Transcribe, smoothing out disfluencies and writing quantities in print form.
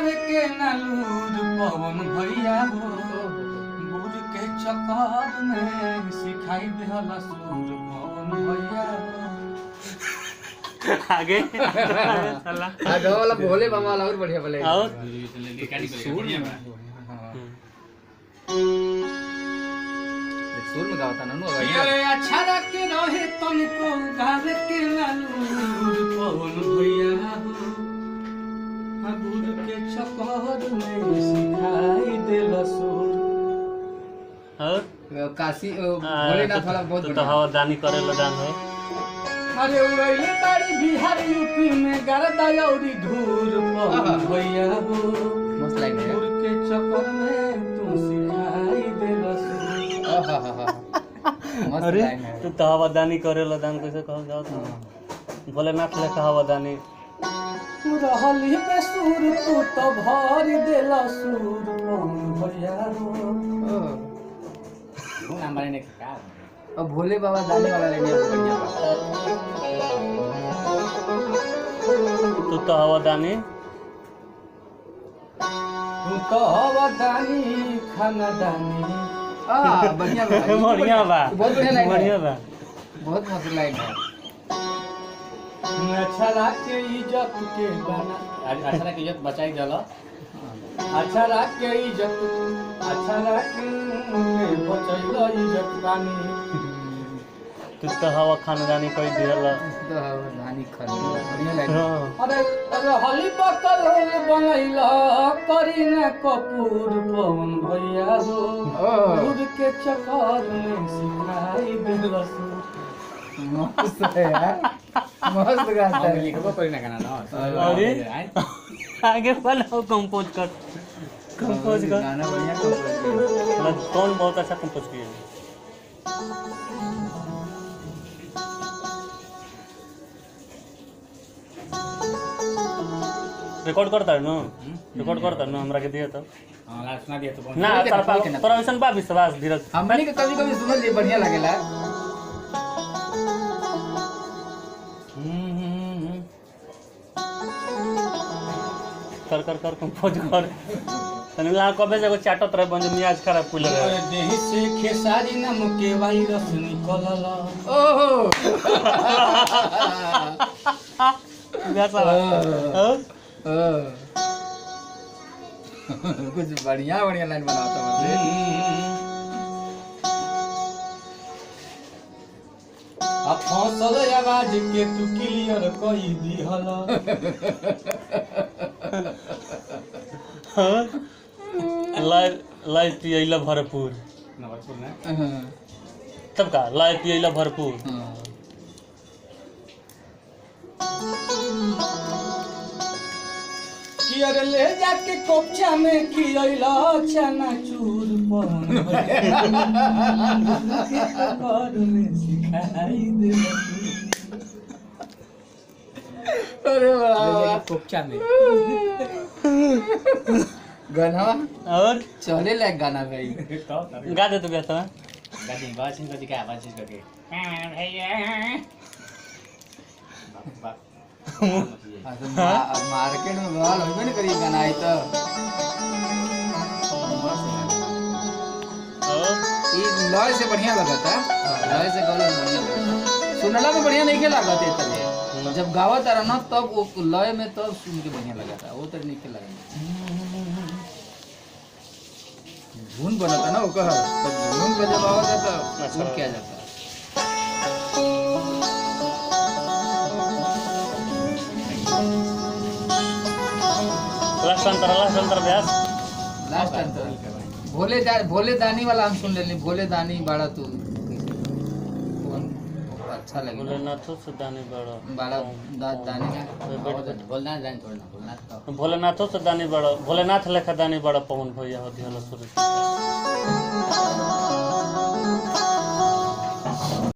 गावे के नालूर पवन भैया हो गुरु के चक्कर में सिखाई देहला सूर पवन भैया आगे चला आगे वाला भोले बाबा वाला और बढ़िया बोले और सुर में गाता ना अरे अच्छा रखे रहे तनिको गावे के नालूर पवन भैया हो गुरु के चक्कर में सिखाई देहला सूर और काशी भोलेनाथ वाला बहुत तो बढ़िया हवा दानी करेला दान है अरे उड़ैले बाड़ी बिहार यूपी में गरदा औरी धूर पवन भैया हो मस्त लाइन है गुरु के चक्कर में तू सिखाई देलस मस्त अरे लाइन है तू तो हवा दानी करेला दान कैसे कहल जाओ तो भोलेनाथ लेखा हवा दानी रहली बेसुर तू तो भर देला सूर पवन भैया हो हमारे ने क्या और भोले बाबा दानी वाला लाइन है बढ़िया तू तो हवा दानी तू तो हवा दानी खाना दानी बढ़िया बा बढ़िया बा बहुत बढ़िया लाइन बढ़िया है बा बहुत मस्त लाइन है अच्छा राखे इज्जत के गाना अच्छा ना कि इज्जत बचाई जाला अच्छा राखे इज्जत अच्छा राखे बचैला इज्जत गानी तू तो हवा खानदानी कोई दिला तो धानी खानी बढ़िया लाइन है अरे अरे हली पकल बनैला करीना कपूर पवन भैया हो गुरु के चक्कर में सिखाई देलस मस्त है यार मस्त गाता है लिखबो करी ना गाना ना अरे आगे बनाओ कंपोज कर गाना बढ़िया कंपोज कौन बहुत अच्छा कंपोज किया रिकॉर्ड करता है ना रिकॉर्ड करता है ना हमरा के दिया तो हां लास्ट सुना दिया तो ना पर ऐसा बा विश्वास धीरज हमनी के कभी कभी सुनल जे बढ़िया लागेला कर कर कर कंपोज कर तने ला कबे से चाटत रहे बंद मियाज खराब कुल रहे देहि से खेसारी नाम के वायरस निकलल ओहो वैसा कुछ बढ़िया बढ़िया लाइन बनाता मुझे आ फसल आवाज के तू क्लियर कई दिहल लाइव पियला भरपूर नवरपुर में तब का लाइव पियला भरपूर कि अरे ले जाके कोपचा में खियला चनाचूर पवन कर में सिखाई देलस अरे वाह कोपचा में गाना और चले लायक गाना भाई गा दे तू बेटा गाड़ी बात सिंह को दिखा आवाज चीज करके मार्केट में बवाल होइबे न करी गाना आई तो ये लय से बढ़िया लगता लय से गावल बढ़िया लगता सुनला में बढ़िया नहीं लागत है तले जब गावत रहा ना तब वो लय में तब सुन के बढ़िया लगता वो तो नहीं के लगा धुन बनता ना वो कह तब धुन पे जब आवता तो उड़ के आ जाता लास्ट अंतर व्यास लास्ट अंतर भोले दानी वाला हम सुन लेनी भोले दानी बड़ा तू अच्छा लगे भोलेनाथों से दानी बड़ा बड़ा दानी भोलेनाथ दानी छोड़ना भोलेनाथों से दानी बड़ा भोलेनाथ लेखा दानी बड़ा पवन भैया हो दिहल सुर